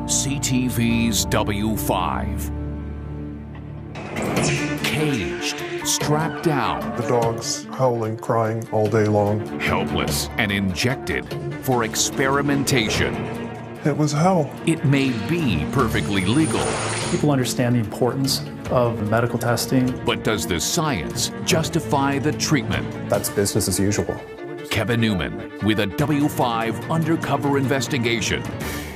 CTV's W5. Caged, strapped down. The dog's howling, crying all day long. Helpless and injected for experimentation. It was hell. It may be perfectly legal. People understand the importance of medical testing. But does the science justify the treatment? That's business as usual. Kevin Newman with a W5 undercover investigation.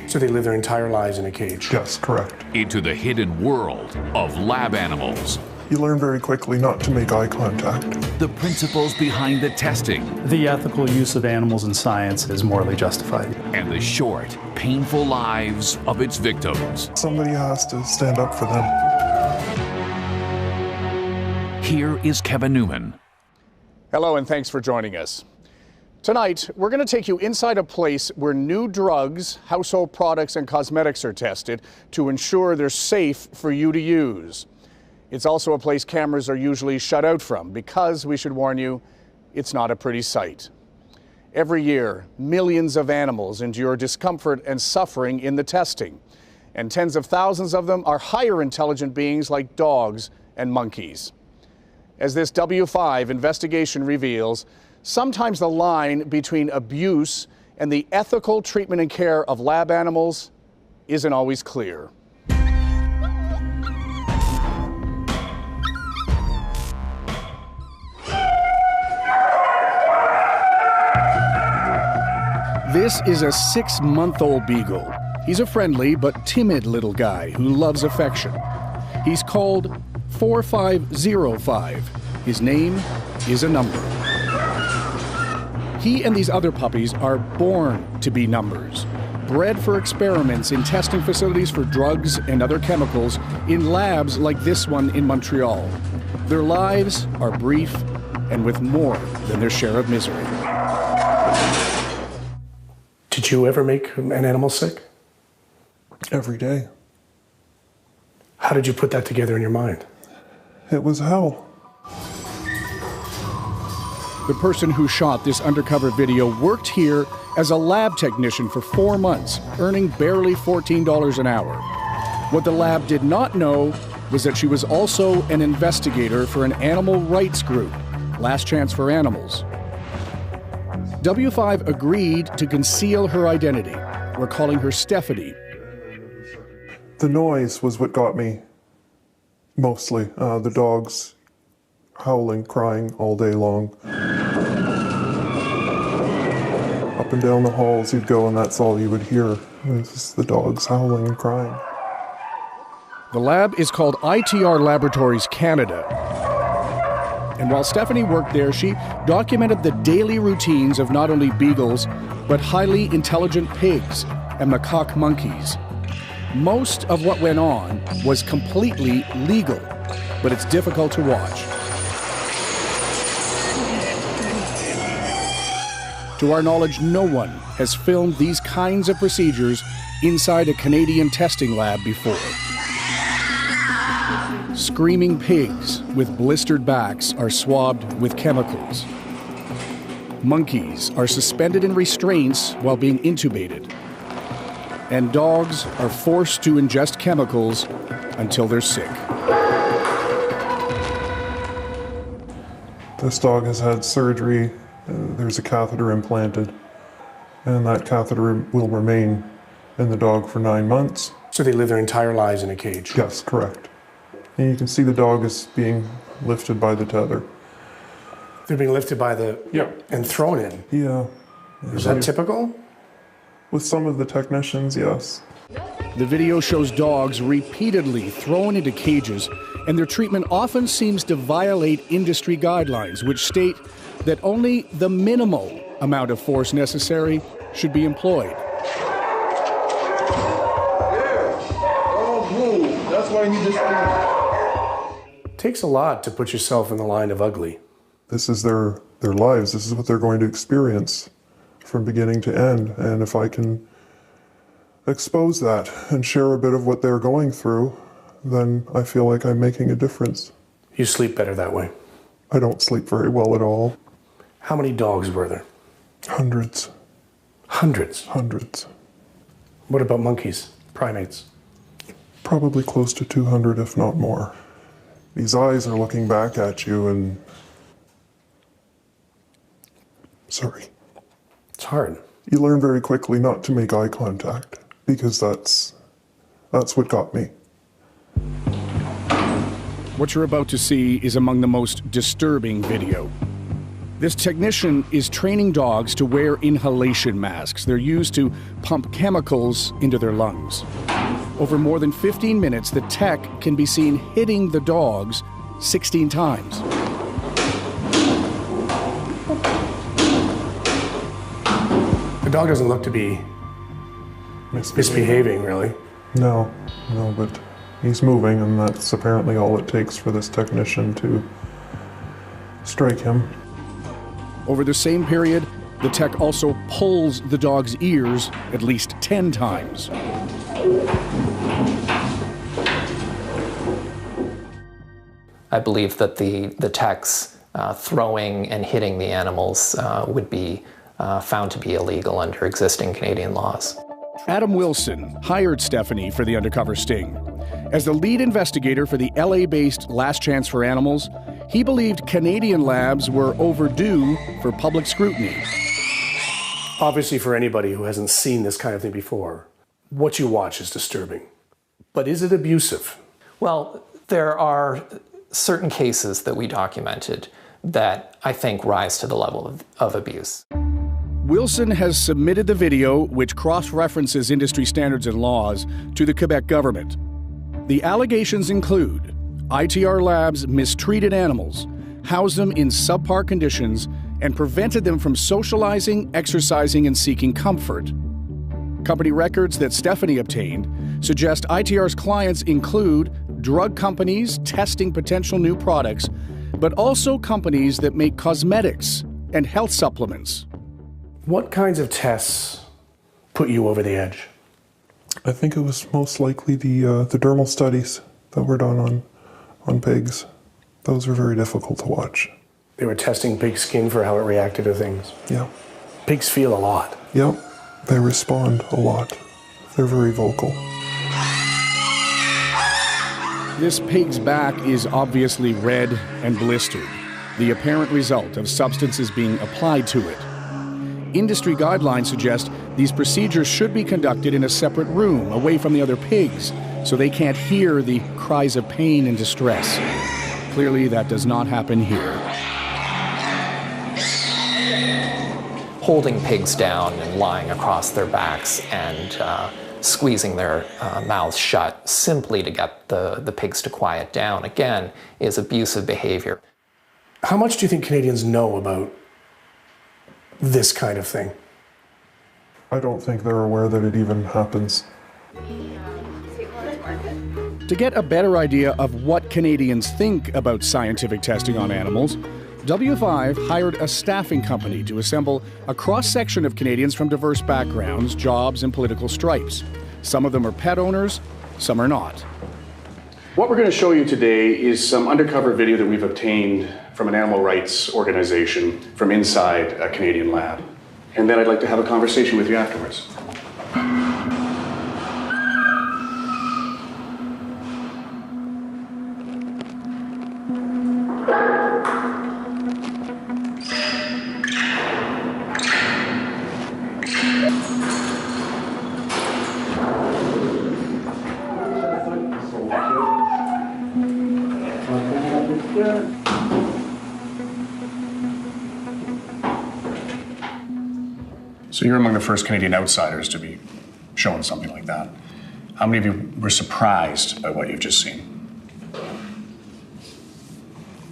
So they live their entire lives in a cage? Yes, correct. Into the hidden world of lab animals. You learn very quickly not to make eye contact. The principles behind the testing. The ethical use of animals in science is morally justified. And the short, painful lives of its victims. Somebody has to stand up for them. Here is Kevin Newman. Hello, and thanks for joining us. Tonight, we're going to take you inside a place where new drugs, household products, and cosmetics are tested to ensure they're safe for you to use. It's also a place cameras are usually shut out from because, we should warn you, it's not a pretty sight. Every year, millions of animals endure discomfort and suffering in the testing, and tens of thousands of them are higher intelligent beings like dogs and monkeys. As this W5 investigation reveals, sometimes the line between abuse and the ethical treatment and care of lab animals isn't always clear. This is a 6-month-old beagle. He's a friendly but timid little guy who loves affection. He's called 4505. His name is a number. He and these other puppies are born to be numbers, bred for experiments in testing facilities for drugs and other chemicals in labs like this one in Montreal. Their lives are brief and with more than their share of misery. Did you ever make an animal sick? Every day. How did you put that together in your mind? It was hell. The person who shot this undercover video worked here as a lab technician for 4 months, earning barely $14 an hour. What the lab did not know was that she was also an investigator for an animal rights group, Last Chance for Animals. W5 agreed to conceal her identity. We're calling her Stephanie. The noise was what got me mostly. The dogs howling, crying all day long. Up and down the halls you'd go and that's all you would hear. It was just the dogs howling and crying. The lab is called ITR Laboratories Canada. And while Stephanie worked there, she documented the daily routines of not only beagles, but highly intelligent pigs and macaque monkeys. Most of what went on was completely legal, but it's difficult to watch. To our knowledge, no one has filmed these kinds of procedures inside a Canadian testing lab before. Screaming pigs with blistered backs are swabbed with chemicals. Monkeys are suspended in restraints while being intubated. And dogs are forced to ingest chemicals until they're sick. This dog has had surgery. There's a catheter implanted, and that catheter will remain in the dog for 9 months. So they live their entire lives in a cage? Yes, correct. And you can see the dog is being lifted by the tether. They're being lifted by the... Yeah. And thrown in? Yeah. Is that typical? With some of the technicians, yes. The video shows dogs repeatedly thrown into cages, and their treatment often seems to violate industry guidelines, which state that only the minimal amount of force necessary should be employed. Don't move. That's why you just... It takes a lot to put yourself in the line of ugly. This is their lives. This is what they're going to experience from beginning to end. And if I can expose that and share a bit of what they're going through, then I feel like I'm making a difference. You sleep better that way? I don't sleep very well at all. How many dogs were there? Hundreds. Hundreds? Hundreds. What about monkeys? primates? Probably close to 200, if not more. These eyes are looking back at you and... Sorry. It's hard. You learn very quickly not to make eye contact, because that's what got me. What you're about to see is among the most disturbing video. This technician is training dogs to wear inhalation masks. They're used to pump chemicals into their lungs. Over more than 15 minutes, the tech can be seen hitting the dogs 16 times. The dog doesn't look to be misbehaving, really. No, but he's moving, and that's apparently all it takes for this technician to strike him. Over the same period, the tech also pulls the dog's ears at least 10 times. I believe that the techs throwing and hitting the animals would be found to be illegal under existing Canadian laws. Adam Wilson hired Stephanie for the undercover sting. As the lead investigator for the LA-based Last Chance for Animals, he believed Canadian labs were overdue for public scrutiny. Obviously, for anybody who hasn't seen this kind of thing before, what you watch is disturbing. But is it abusive? Well, there are certain cases that we documented that I think rise to the level of abuse. Wilson has submitted the video, which cross-references industry standards and laws, to the Quebec government. The allegations include ITR labs mistreated animals, housed them in subpar conditions, and prevented them from socializing, exercising, and seeking comfort. Company records that Stephanie obtained suggest ITR's clients include drug companies testing potential new products, but also companies that make cosmetics and health supplements. What kinds of tests put you over the edge? I think it was most likely the dermal studies that were done on pigs. Those were very difficult to watch. They were testing pig skin for how it reacted to things. Yeah. Pigs feel a lot. Yep. They respond a lot. They're very vocal. This pig's back is obviously red and blistered, the apparent result of substances being applied to it. Industry guidelines suggest these procedures should be conducted in a separate room, away from the other pigs, so they can't hear the cries of pain and distress. Clearly, that does not happen here. Holding pigs down and lying across their backs and squeezing their mouths shut simply to get the pigs to quiet down, again, is abusive behavior. How much do you think Canadians know about this kind of thing? I don't think they're aware that it even happens. To get a better idea of what Canadians think about scientific testing on animals, W5 hired a staffing company to assemble a cross-section of Canadians from diverse backgrounds, jobs, and political stripes. Some of them are pet owners, some are not. What we're going to show you today is some undercover video that we've obtained from an animal rights organization from inside a Canadian lab. And then I'd like to have a conversation with you afterwards. So you're among the first Canadian outsiders to be shown something like that. How many of you were surprised by what you've just seen?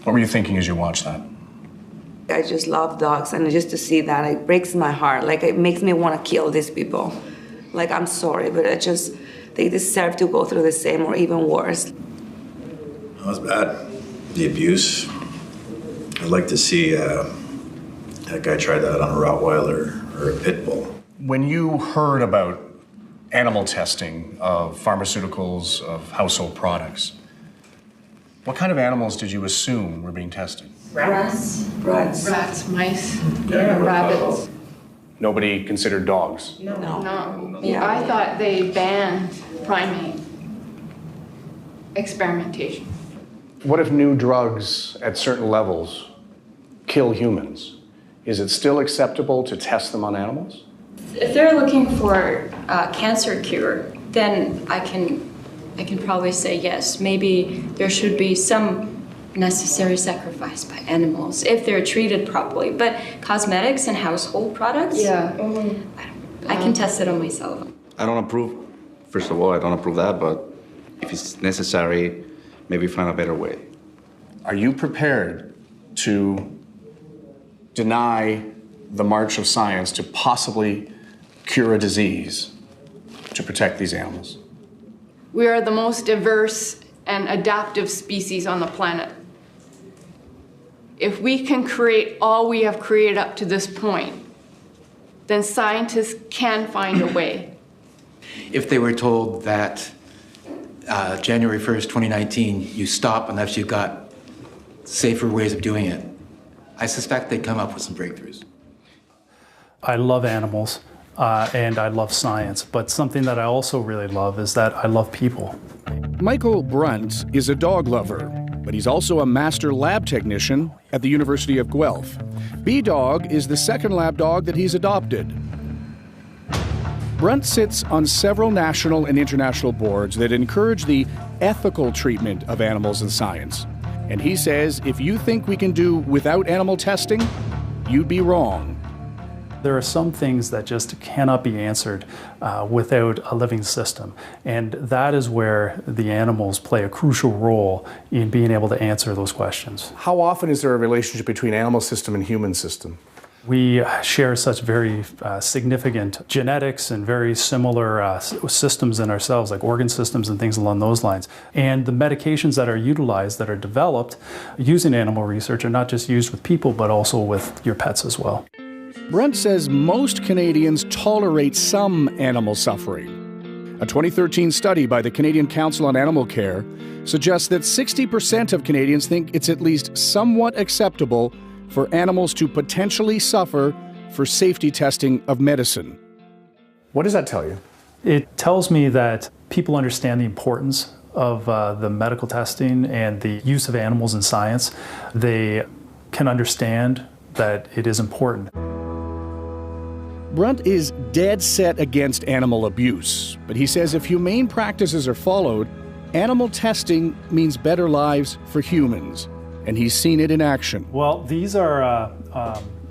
What were you thinking as you watched that? I just love dogs, and just to see that, it breaks my heart. Like, it makes me want to kill these people. Like, I'm sorry, but they deserve to go through the same or even worse. That was bad. The abuse. I'd like to see that guy try that on a Rottweiler or a pit bull. When you heard about animal testing of pharmaceuticals, of household products, what kind of animals did you assume were being tested? Rats, Rats. mice, rabbits. Nobody considered dogs. No. Yeah. I thought they banned primate experimentation. What if new drugs at certain levels kill humans? Is it still acceptable to test them on animals? If they're looking for a cancer cure, then I can probably say yes. Maybe there should be some necessary sacrifice by animals if they're treated properly. But cosmetics and household products, I can test it on myself. I don't approve. First of all, I don't approve that, but if it's necessary, maybe find a better way. Are you prepared to deny the march of science to possibly cure a disease to protect these animals? We are the most diverse and adaptive species on the planet. If we can create all we have created up to this point, then scientists can find a way. If they were told that January 1st, 2019, you stop unless you've got safer ways of doing it, I suspect they'd come up with some breakthroughs. I love animals and I love science, but something that I also really love is that I love people. Michael Brunt is a dog lover, but he's also a master lab technician at the University of Guelph. B-Dog is the second lab dog that he's adopted. Brunt sits on several national and international boards that encourage the ethical treatment of animals in science. And he says if you think we can do without animal testing, you'd be wrong. There are some things that just cannot be answered without a living system. And that is where the animals play a crucial role in being able to answer those questions. How often is there a relationship between animal system and human system? We share such very significant genetics and very similar systems in ourselves, like organ systems and things along those lines. And the medications that are utilized, that are developed using animal research, are not just used with people, but also with your pets as well. Brunt says most Canadians tolerate some animal suffering. A 2013 study by the Canadian Council on Animal Care suggests that 60% of Canadians think it's at least somewhat acceptable for animals to potentially suffer for safety testing of medicine. What does that tell you? It tells me that people understand the importance of the medical testing and the use of animals in science. They can understand that it is important. Brunt is dead set against animal abuse, but he says if humane practices are followed, animal testing means better lives for humans, and he's seen it in action. Well, these are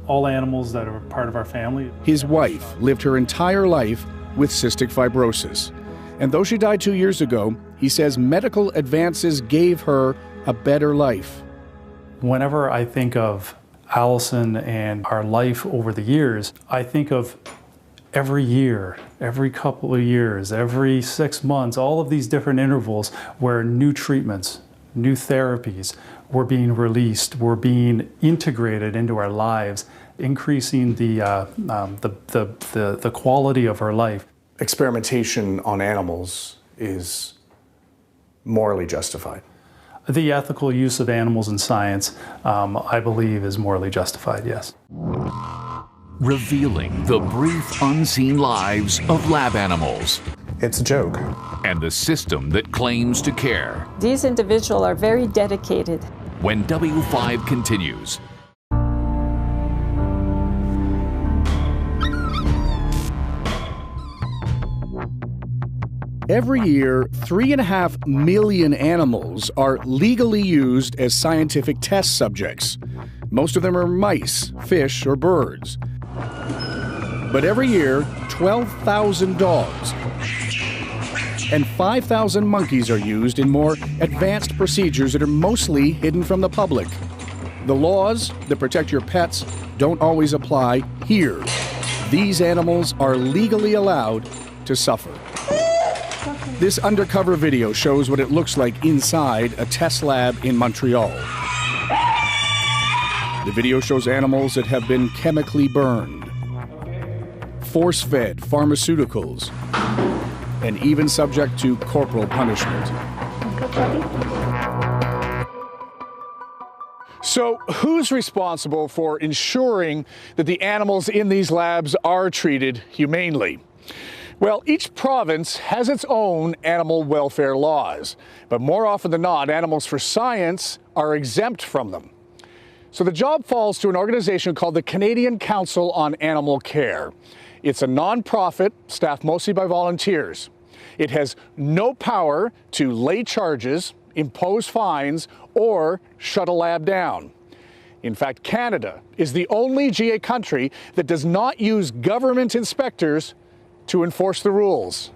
all animals that are part of our family. His wife lived her entire life with cystic fibrosis, and though she died 2 years ago, he says medical advances gave her a better life. Whenever I think of Allison and our life over the years, I think of every year, every couple of years, every 6 months, all of these different intervals where new treatments, new therapies were being released, were being integrated into our lives, increasing the quality of our life. Experimentation on animals is morally justified. The ethical use of animals in science, I believe, is morally justified, yes. Revealing the brief, unseen lives of lab animals. It's a joke. And the system that claims to care. These individuals are very dedicated. When W5 continues. Every year, 3.5 million animals are legally used as scientific test subjects. Most of them are mice, fish, or birds. But every year, 12,000 dogs and 5,000 monkeys are used in more advanced procedures that are mostly hidden from the public. The laws that protect your pets don't always apply here. These animals are legally allowed to suffer. This undercover video shows what it looks like inside a test lab in Montreal. The video shows animals that have been chemically burned, force-fed pharmaceuticals, and even subject to corporal punishment. So who's responsible for ensuring that the animals in these labs are treated humanely? Well, each province has its own animal welfare laws, but more often than not, animals for science are exempt from them. So the job falls to an organization called the Canadian Council on Animal Care. It's a non-profit, staffed mostly by volunteers. It has no power to lay charges, impose fines, or shut a lab down. In fact, Canada is the only GA country that does not use government inspectors to enforce the rules.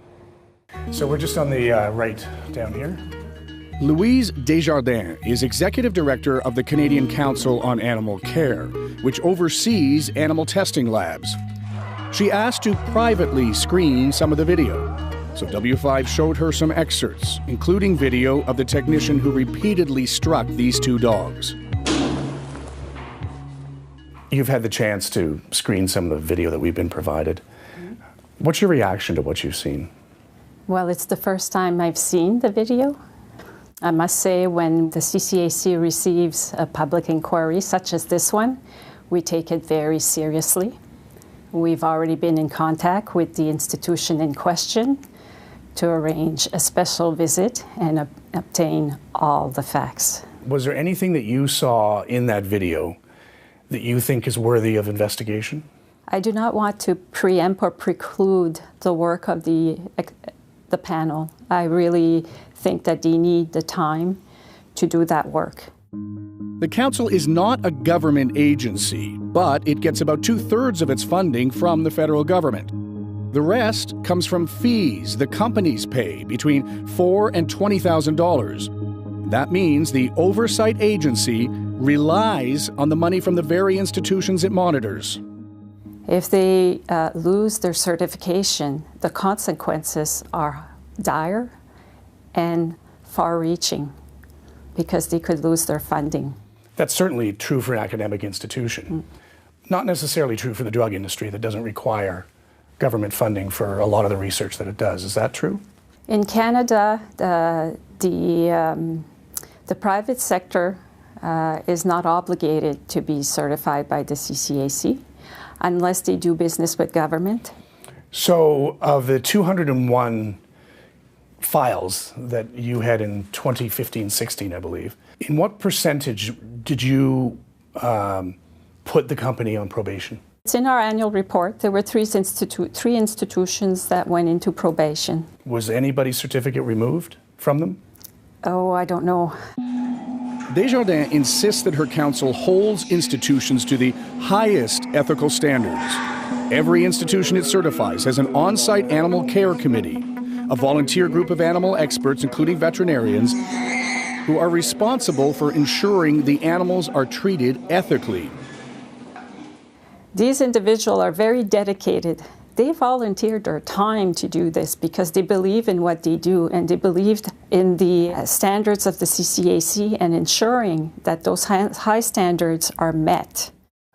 So we're just on the right down here. Louise Desjardins is Executive Director of the Canadian Council on Animal Care, which oversees animal testing labs. She asked to privately screen some of the video, so W5 showed her some excerpts, including video of the technician who repeatedly struck these two dogs. You've had the chance to screen some of the video that we've been provided. What's your reaction to what you've seen? Well, it's the first time I've seen the video. I must say, when the CCAC receives a public inquiry such as this one, we take it very seriously. We've already been in contact with the institution in question to arrange a special visit and obtain all the facts. Was there anything that you saw in that video that you think is worthy of investigation? I do not want to preempt or preclude the work of the panel. I really think that they need the time to do that work. The council is not a government agency, but it gets about 2/3 of its funding from the federal government. The rest comes from fees the companies pay, between $4,000 and $20,000. That means the oversight agency relies on the money from the very institutions it monitors. If they lose their certification, the consequences are dire and far-reaching because they could lose their funding. That's certainly true for an academic institution. Not necessarily true for the drug industry that doesn't require government funding for a lot of the research that it does. Is that true? In Canada, the private sector is not obligated to be certified by the CCAC unless they do business with government. So of the 201 files that you had in 2015-16, I believe, in what percentage did you put the company on probation? It's in our annual report. There were three institutions that went into probation. Was anybody's certificate removed from them? Oh, I don't know. Desjardins insists that her council holds institutions to the highest ethical standards. Every institution it certifies has an on-site animal care committee, a volunteer group of animal experts, including veterinarians, who are responsible for ensuring the animals are treated ethically. These individuals are very dedicated. They volunteered their time to do this because they believe in what they do, and they believed in the standards of the CCAC and ensuring that those high standards are met.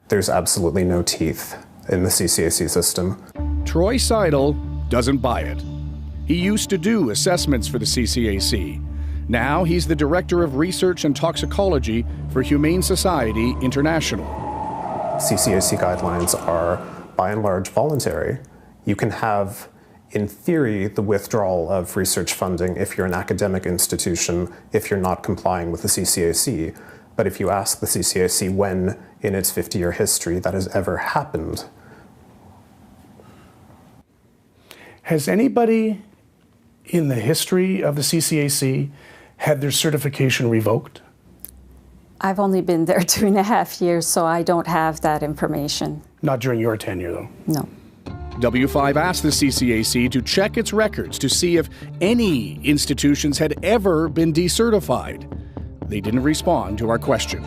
There's absolutely no teeth in the CCAC system. Troy Seidel doesn't buy it. He used to do assessments for the CCAC. Now he's the Director of Research and Toxicology for Humane Society International. CCAC guidelines are, by and large, voluntary. You can have, in theory, the withdrawal of research funding if you're an academic institution, if you're not complying with the CCAC. But if you ask the CCAC when, in its 50-year history, that has ever happened. Has anybody in the history of the CCAC had their certification revoked? I've only been there 2.5 years, so I don't have that information. Not during your tenure, though? No. W5 asked the CCAC to check its records to see if any institutions had ever been decertified. They didn't respond to our question.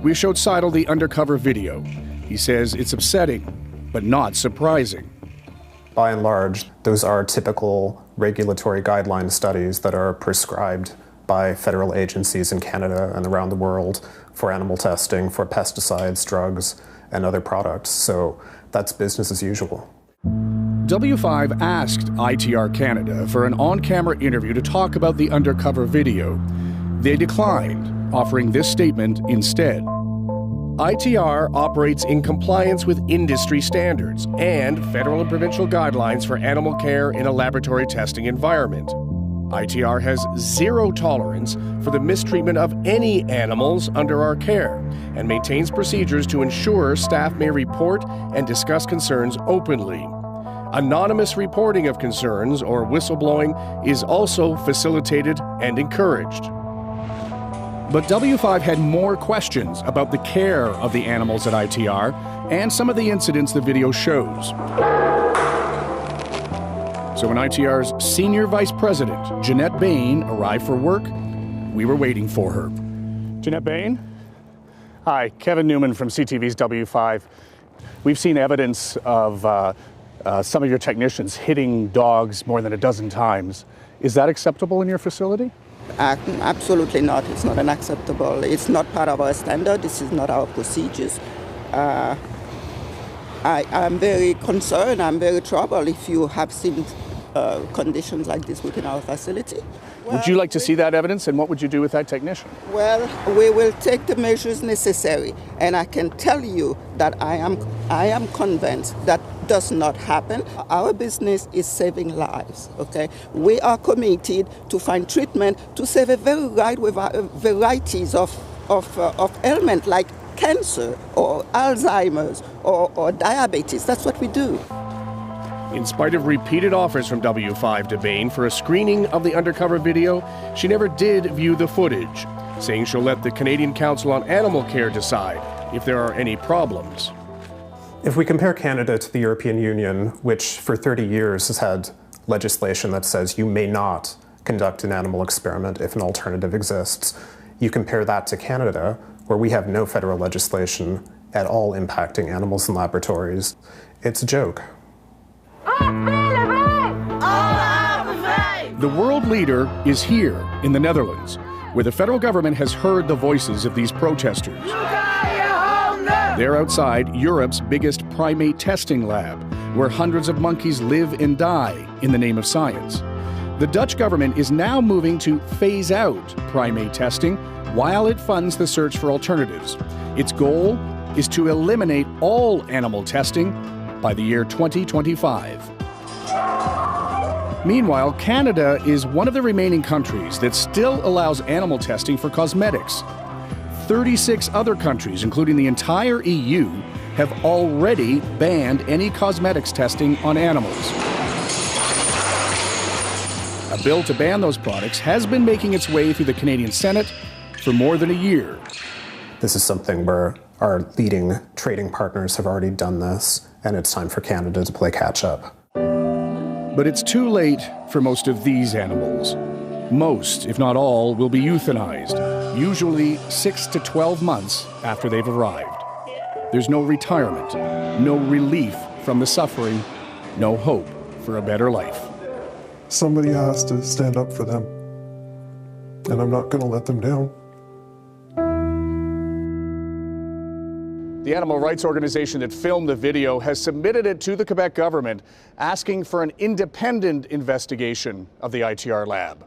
We showed Seidel the undercover video. He says it's upsetting, but not surprising. By and large, those are typical regulatory guideline studies that are prescribed by federal agencies in Canada and around the world for animal testing, for pesticides, drugs, and other products. So that's business as usual. W5 asked ITR Canada for an on-camera interview to talk about the undercover video. They declined, offering this statement instead. ITR operates in compliance with industry standards and federal and provincial guidelines for animal care in a laboratory testing environment. ITR has zero tolerance for the mistreatment of any animals under our care and maintains procedures to ensure staff may report and discuss concerns openly. Anonymous reporting of concerns or whistleblowing is also facilitated and encouraged. But W5 had more questions about the care of the animals at ITR and some of the incidents the video shows. So when ITR's Senior Vice President, Jeanette Bain, arrived for work, we were waiting for her. Jeanette Bain? Hi, Kevin Newman from CTV's W5. We've seen evidence of some of your technicians hitting dogs more than a dozen times. Is that acceptable in your facility? Absolutely not. It's not unacceptable. It's not part of our standard. This is not our procedures. I'm very concerned. I'm very troubled if you have seen conditions like this within our facility. Would you like to see that evidence, and what would you do with that technician? Well, we will take the measures necessary, and I can tell you that I am convinced that does not happen. Our business is saving lives, okay? We are committed to find treatment to save a very wide varieties of ailments like cancer or Alzheimer's or diabetes. That's what we do. In spite of repeated offers from W5 to Bain for a screening of the undercover video, she never did view the footage, saying she'll let the Canadian Council on Animal Care decide if there are any problems. If we compare Canada to the European Union, which for 30 years has had legislation that says you may not conduct an animal experiment if an alternative exists, you compare that to Canada, where we have no federal legislation at all impacting animals in laboratories, it's a joke. The world leader is here in the Netherlands, where the federal government has heard the voices of these protesters. They're outside Europe's biggest primate testing lab, where hundreds of monkeys live and die in the name of science. The Dutch government is now moving to phase out primate testing while it funds the search for alternatives. Its goal is to eliminate all animal testing by the year 2025. Meanwhile, Canada is one of the remaining countries that still allows animal testing for cosmetics. 36 other countries, including the entire EU, have already banned any cosmetics testing on animals. A bill to ban those products has been making its way through the Canadian Senate for more than a year. This is something where our leading trading partners have already done this, and it's time for Canada to play catch up. But it's too late for most of these animals. Most, if not all, will be euthanized, usually 6 to 12 months after they've arrived. There's no retirement, no relief from the suffering, no hope for a better life. Somebody has to stand up for them, and I'm not going to let them down. The animal rights organization that filmed the video has submitted it to the Quebec government, asking for an independent investigation of the ITR lab.